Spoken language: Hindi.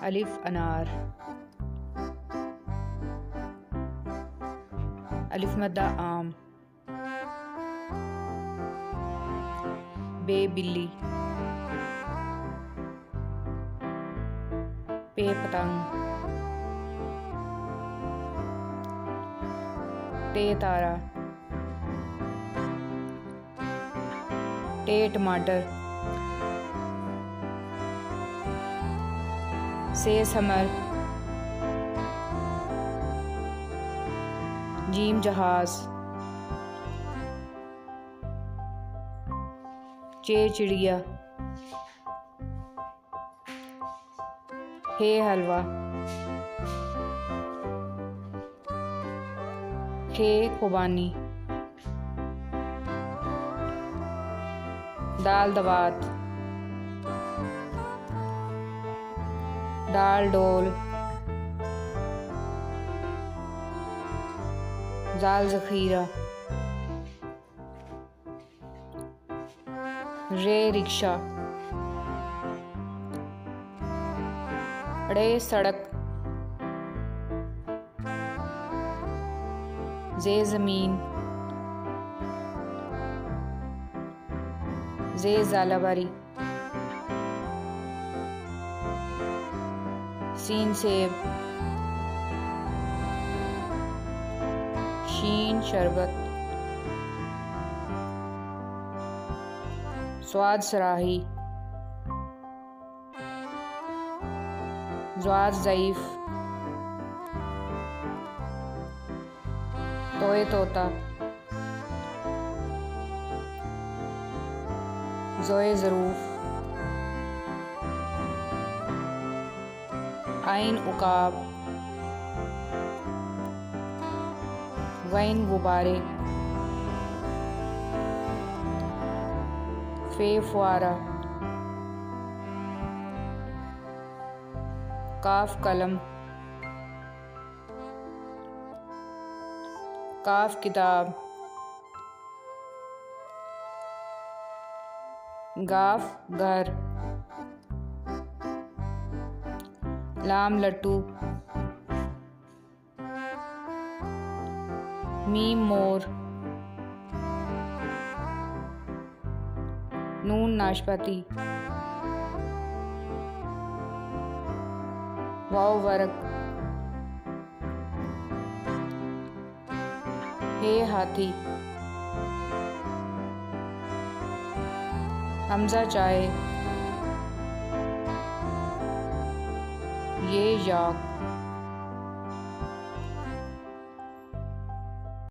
अलिफ अनार। अलिफ मद्दा आम। बे बिल्ली। पे पतंग। टे तारा। टे टमाटर। से समर। जीम जहाज। चे चिड़िया। हे हलवा। खे खुबानी। दाल दवात। दाल डोल। जाल जखीरा। रे रिक्शा। रे सड़क। जे ज़मीन। जे ज़ालाबारी। सीन सेब। शीन शरबत। स्वाद सराही। ज़्वाद ज़ईफ़। तोए तोता। ज़ोए ज़रूफ। आइन उकाब। वैन गुब्बारे। फे फुआरा। काफ कलम। काफ किताब। गाफ घर। लाम लट्टू। मीम मोर। नून नाशपाती। वाव वर्क। हे हाथी। हमजा चाय। ये याक।